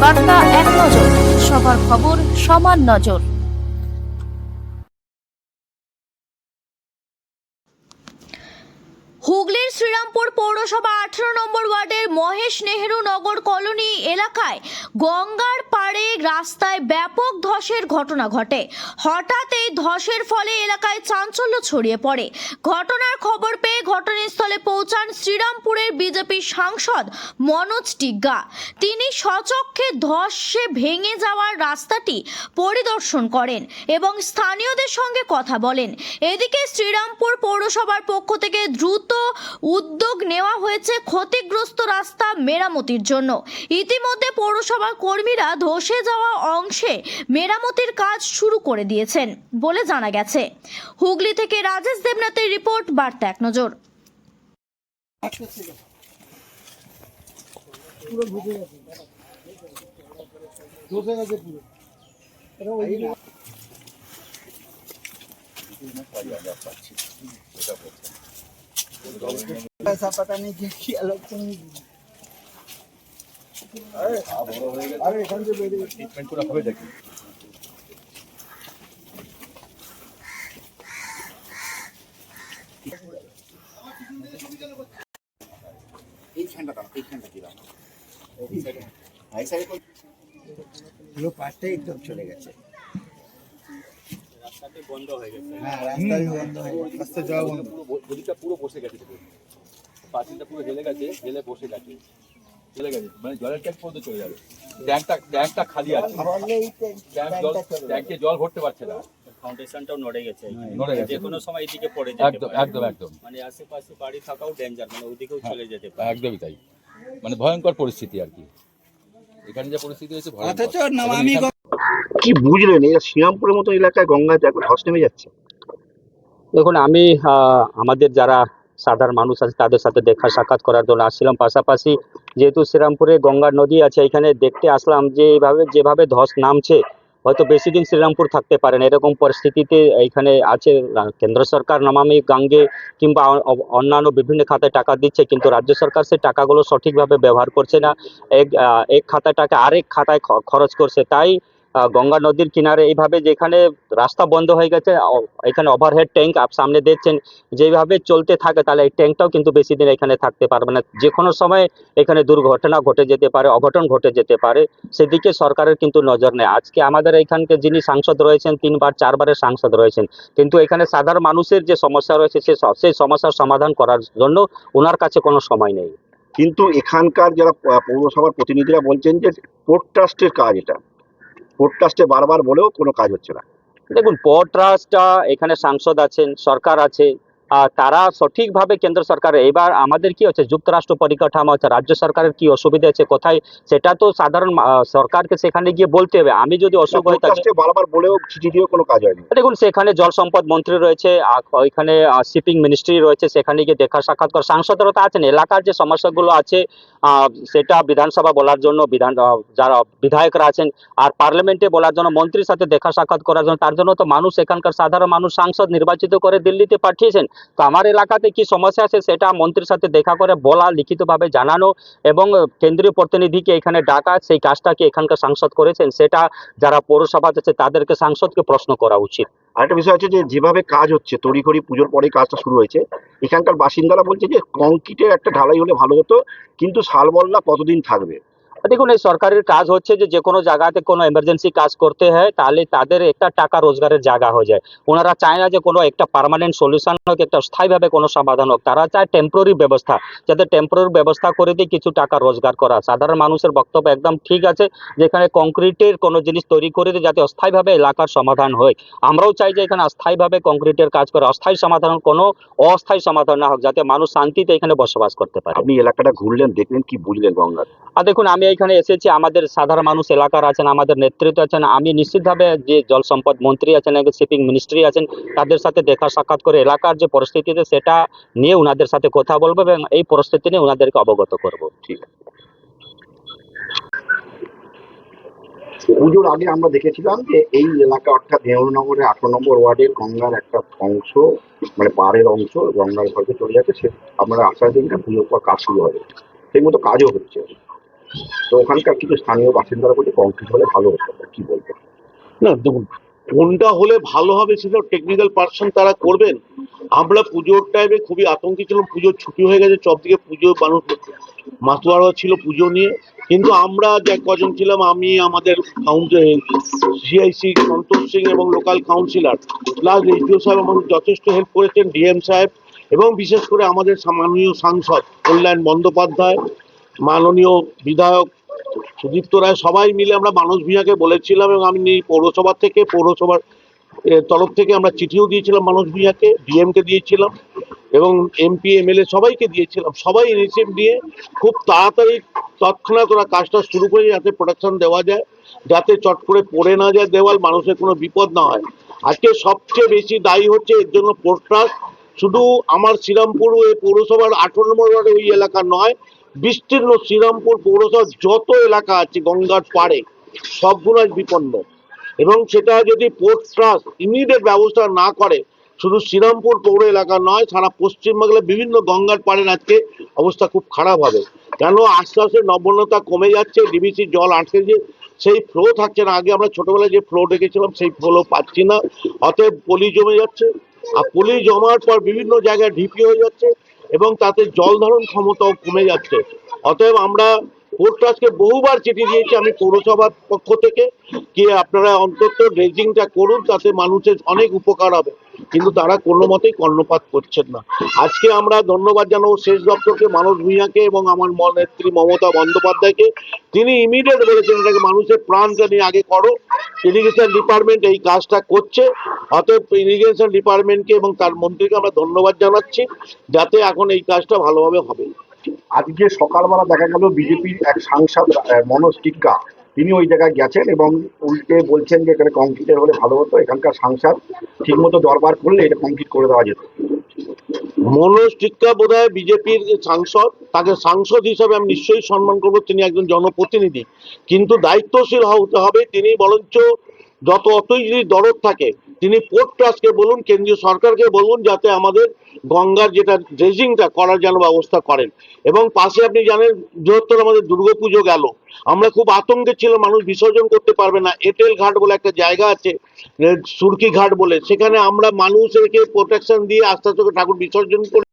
বার্তা এক নজর, সবার খবর সমান নজর। হুগলির শ্রীরামপুর পৌরসভা 18 নম্বর ওয়ার্ডের মহেশ নেহেরু নগর কলোনি এলাকায় গঙ্গার পাড়ে রাস্তায় ব্যাপক ধসের ঘটনা ঘটে। হঠাৎ এই ধসের ফলে এলাকায় চাঞ্চল্য ছড়িয়ে পড়ে। ঘটনার খবর পেয়ে ঘটনাস্থলে পৌঁছান শ্রীরামপুরের বিজেপি সাংসদ মনোজ টিগ্গা। তিনি স্বচক্ষে ধসে ভেঙে যাওয়ার রাস্তাটি পরিদর্শন করেন এবং স্থানীয়দের সঙ্গে কথা বলেন। এদিকে শ্রীরামপুর পৌরসভার পক্ষ থেকে দ্রুত উদ্যোগ নেওয়া হয়েছে ক্ষতিগ্রস্ত রাস্তা মেরামতির জন্য। ইতিমধ্যে পৌরসভার কর্মীরা ধসে যাওয়া অংশে মেরামতির কাজ শুরু করে দিয়েছেন বলে জানা গেছে। হুগলি থেকে রাজেশ দেবনাথের রিপোর্ট, বার্তা এক নজর। ऐसा पता नहीं कि अलग से नहीं अरे एखान से ट्रीटमेंट पूरा हो जाए পাঁচটাই একদম চলে গেছে, রাস্তাটা বন্ধ হয়ে গেছে। হ্যাঁ, রাস্তাটা বন্ধ হয়ে গেছে, রাস্তা যাওয়া বন্ধ, নদীটা পুরো বসে গেছে, পাঁচিলটা পুরো হেলে গেছে, হেলে বসে গেছে, চলে গেছে, মানে জলের ট্যাঙ্ক পর্যন্ত চলে যাবে। ট্যাঙ্কটা খালি আছে, ট্যাঙ্কে জল ভরতে পারছে না, ফাউন্ডেশনটাও নড়ে গেছে, যে কোনো সময় এদিকে পড়ে যেতে একদম পারে। একদম একদম মানে আশেপাশে বাড়ি থাকাও ডেঞ্জার, মানে ওদিকেও চলে যেতে পারে। একদমই তাই, মানে ভয়ঙ্কর পরিস্থিতি আর কি। এখানে যে পরিস্থিতি হয়েছে ভয়ঙ্কর। কি বুঝলেন এই শ্রীরামপুরের মতো এলাকায় গঙ্গায় এখন ধস নেমে যাচ্ছে? দেখুন, আমি আমাদের যারা সাধারণ মানুষ আছে তাদের সাথে দেখা সাক্ষাৎ করার জন্য আসছিলাম। পাশাপাশি যেহেতু শ্রীরামপুরে গঙ্গা নদী আছে, এখানে দেখতে আসলাম যে যেভাবে ধস নামছে, হয়তো বেশি দিন শ্রীরামপুর থাকতে পারেন এরকম পরিস্থিতিতে এখানে আছে। কেন্দ্র সরকার নমামি গঙ্গে কিংবা অন্যান্য বিভিন্ন খাতায় টাকা দিচ্ছে, কিন্তু রাজ্য সরকার সেই টাকাগুলো সঠিকভাবে ব্যবহার করছে না। এক খাতায় টাকা আরেক খাতায় খরচ করছে। তাই গঙ্গা নদীর কিনারে এইভাবে যেখানে রাস্তা বন্ধ হয়ে গেছে, এখানে ওভারহেড ট্যাঙ্ক সামনে দেখছেন, যেভাবে চলতে থাকে তাহলে এই ট্যাঙ্কটাও কিন্তু বেশি দিন এখানে থাকতে পারবে না। যে কোনো সময় এখানে দুর্ঘটনা ঘটে যেতে পারে, অঘটন ঘটে যেতে পারে, সেদিকে সরকারের কিন্তু নজর নেই। আজকে আমাদের এখানকে যিনি সাংসদ রয়েছেন, 3বার 4বারের সাংসদ রয়েছেন, কিন্তু এখানে সাধারণ মানুষের যে সমস্যা রয়েছে সেই সমস্যার সমাধান করার জন্য ওনার কাছে কোনো সময় নেই। কিন্তু এখানকার যারা পৌরসভার প্রতিনিধিরা বলছেন যে পোর্ট ট্রাস্টের কাজ, এটা পোর্ট ট্রাস্টে বারবার বলেও কোনো কাজ হচ্ছে না। দেখুন, পোর্ট ট্রাস্টটা এখানে সাংসদ আছেন, সরকার আছে, তারা সঠিকভাবে কেন্দ্র সরকার, এবার আমাদের কি হচ্ছে যুক্তরাষ্ট্র পরিকাঠামো আছে, রাজ্য সরকারের কি অসুবিধা আছে কোথায়, সেটা তো সাধারণ সরকারকে সেখানে গিয়ে বলতে হবে। আমি যদি অসুখ হয়ে থাকে, বারবার বলেও চিঠি দিয়েও কোনো কাজ হয়নি। দেখুন, সেখানে জল সম্পদ মন্ত্রী রয়েছে, ওইখানে শিপিং মিনিস্ট্রি রয়েছে, সেখানে গিয়ে দেখা সাক্ষাৎ কর, সাংসদরা তো আছেন। এলাকার যে সমস্যাগুলো আছে সেটা বিধানসভা বলার জন্য যারা বিধায়করা আছেন, আর পার্লামেন্টে বলার জন্য, মন্ত্রীর সাথে দেখা সাক্ষাৎ করার জন্য, তার জন্য তো মানুষ এখানকার সাধারণ মানুষ সাংসদ নির্বাচিত করে দিল্লিতে পাঠিয়েছেন। তো আমার এলাকাতে কি সমস্যা আছে সেটা মন্ত্রীর সাথে দেখা করে বলা, লিখিতভাবে জানানো এবং কেন্দ্রীয় প্রতিনিধিকে এখানে ডাকা, সেই কাজটাকে এখানকার সাংসদ করেছেন, সেটা যারা পৌরসভা আছে তাদেরকে সাংসদকে প্রশ্ন করা উচিত। আরেকটা বিষয় আছে যে যেভাবে কাজ হচ্ছে, তড়িঘড়ি পুজোর পরেই কাজটা শুরু হয়েছে, এখানকার বাসিন্দারা বলছে যে কংক্রিটের একটা ঢালাই হলে ভালো হতো, কিন্তু শালবল্লা কতদিন থাকবে? দেখুন, এই সরকারের কাজ হচ্ছে যে কোনো জায়গাতে কোনো এমার্জেন্সি কাজ করতে হয় তাহলে তাদের একটা টাকা রোজগারের জায়গা হয়ে যায়। ওনারা চায় না যে কোনো একটা পার্মানেন্ট সলিউশন হোক, একটা স্থায়ীভাবে কোনো সমাধান হোক, তারা চায় টেম্পোরারি ব্যবস্থা, যাতে টেম্পোরারি ব্যবস্থা করে দিয়ে কিছু টাকা রোজগার করা। সাধারণ মানুষের বক্তব্য একদম ঠিক আছে, যেখানে কংক্রিটের কোনো জিনিস তৈরি করে দিয়ে যাতে অস্থায়ীভাবে এলাকার সমাধান হয়। আমরাও চাই যে এখানে অস্থায়ীভাবে কংক্রিটের কাজ করে, অস্থায়ী সমাধান, কোনো অস্থায়ী সমাধান না হোক, যাতে মানুষ শান্তিতে এখানে বসবাস করতে পারে। আপনি এলাকাটা ঘুরলেন, দেখলেন, কি বুঝলেন গঙ্গার? আর দেখুন, আমি এখানে এসেছি, আমাদের সাধারণ মানুষ এলাকার আছেন, আমাদের নেতৃত্ব আছেন, আমি নিশ্চিতভাবে যে জল সম্পদ মন্ত্রী আছেন, শিপিং মিনিস্ট্রি আছেন, তাদের সাথে দেখা সাক্ষাৎ করে এলাকার যে পরিস্থিতিতে সেটা নিয়ে ওনাদের সাথে কথা বলবো এবং এই পরিস্থিতি নিয়ে ওনাদেরকে অবগত করব। ঠিক আছে। পুজোর আগে আমরা দেখেছিলাম যে এই এলাকা অর্থাৎ নেহরুনগরের 18 নম্বর ওয়ার্ডের গঙ্গার একটা অংশ, মানে পাড়ের অংশ গঙ্গার ঘরে চলে যাচ্ছে, সে আমরা আশা দিন না পুজোর পর কাজ শুরু হবে, সেই মতো কাজও হচ্ছে। তো ওখানকার কিছু স্থানীয় বাসিন্দারা বলছে কংক্রিট হলে ভালো হতো, কি বলবো? না দেখুন, কোনটা হলে ভালো হবে সেটা টেকনিক্যাল পার্সন তারা করবেন। আমরা পুজোর টাইমে খুবই আতঙ্কে ছিলাম, পুজোর ছুটি হয়ে গেছে, সব দিকে পুজো মানুষ মাতোয়ারা ছিল পুজো নিয়ে। কিন্তু আমরা যে কজন ছিলাম, আমি, আমাদের সিআইসি সন্তোষ সিং এবং লোকাল কাউন্সিলর প্লাস এসডিও সাহেব আমাদের যথেষ্ট হেল্প করেছেন, ডিএম সাহেব এবং বিশেষ করে আমাদের মাননীয় সাংসদ কল্যাণ বন্দ্যোপাধ্যায়, মাননীয় বিধায়ক সুদীপ্ত রায়, সবাই মিলে আমরা মানস ভূঁইয়াকে বলেছিলাম এবং আমি পৌরসভার তরফ থেকে আমরা চিঠিও দিয়েছিলাম মানস ভূঁইয়াকে, ডিএমকে দিয়েছিলাম এবং এমপি এমএলএ সবাইকে দিয়েছিলাম। সবাই ইনিশিয়েটিভ নিয়ে খুব তাড়াতাড়ি তৎক্ষণাৎ ওরা কাজটা শুরু করে যাতে প্রোটেকশন দেওয়া যায়, যাতে চট করে পড়ে না যায় দেওয়াল, মানুষের কোনো বিপদ না হয়। আজকে সবচেয়ে বেশি দায়ী হচ্ছে এর জন্য পোর্ট ট্রাস্ট। শুধু আমার শ্রীরামপুর পৌরসভার 18 নম্বর ওয়ার্ডে ওই এলাকা নয়, বিস্তীর্ণ শ্রীরামপুর পৌরসভার যত এলাকা আছে গঙ্গার পাড়ে সবগুলো আজ বিপন্ন। এবং সেটা যদি পোর্ট ট্রাস্ট ইমিডিয়েট ব্যবস্থা না করে, শুধু শ্রীরামপুর পৌর এলাকা নয়, সারা পশ্চিমবাংলার বিভিন্ন গঙ্গার পাড়ের আজকে অবস্থা খুব খারাপ হবে। কেন আস্তে আস্তে নবনতা কমে যাচ্ছে, ডিবিসি জল আটকে যে সেই ফ্লো থাকছে না। আগে আমরা ছোটবেলায় যে ফ্লো দেখেছিলাম সেই ফ্লো পাচ্ছি না, অতএব পলি জমে যাচ্ছে। আর পলি জমার পর বিভিন্ন জায়গায় ঢিপি হয়ে যাচ্ছে এবং তাতে জল ধারণ ক্ষমতাও কমে যাচ্ছে। অতএব আমরা পোর্ট ট্রাস্টকে বহুবার চিঠি দিয়েছি আমি পৌরসভার পক্ষ থেকে, কি আপনারা অন্তত ড্রেজিংটা করুন, তাতে মানুষের অনেক উপকার হবে, কিন্তু তারা কোনো মতেই কর্ণপাত করছেন না। আজকে আমরা ধন্যবাদ জানাবো সেচ দপ্তরকে, মানস ভূঁইয়াকে এবং আমার নেত্রী মমতা বন্দ্যোপাধ্যায়কে। তিনি ইমিডিয়েট বলেছেন এটাকে মানুষের প্রাণটা নিয়ে আগে করো। ইরিগেশন ডিপার্টমেন্ট এই কাজটা করছে, অতএব ইরিগেশন ডিপার্টমেন্টকে এবং তার মন্ত্রীকে আমরা ধন্যবাদ জানাচ্ছি, যাতে এখন এই কাজটা ভালোভাবে হবে। আজকে সকালবেলা দেখা গেল বিজেপির এক সাংসদ মনোজ টিক্কা তিনি ওই জায়গায় গেছেন এবং উল্টে বলছেন যে এখানে কংক্রিটের হলে ভালো হতো, এখানকার সাংসদ ঠিকমতো দরবার করলে এটা কংক্রিট করে দেওয়া যেত। মনোজ টিক্কা বোধহয় বিজেপির সাংসদ, তাকে সাংসদ হিসাবে আমি নিশ্চয়ই সম্মান করবো, তিনি একজন জনপ্রতিনিধি, কিন্তু দায়িত্বশীল হতে হবে। তিনি বরঞ্চ অতই যদি দরদ থাকে, তিনি পোর্ট ট্রাস্টকে বলুন, কেন্দ্রীয় সরকারকে বলুন, যাতে আমাদের গঙ্গার যেটা ড্রেজিংটা করার যেন ব্যবস্থা করেন। এবং পাশে আপনি জানেন বৃহত্তর আমাদের দুর্গাপুজো গেল, আমরা খুব আতঙ্কে ছিলাম মানুষ বিসর্জন করতে পারবে না। এঁটেল ঘাট বলে একটা জায়গা আছে, সুরকি ঘাট বলে, সেখানে আমরা মানুষকে প্রোটেকশন দিয়ে আস্তে আস্তে ঠাকুর বিসর্জন করে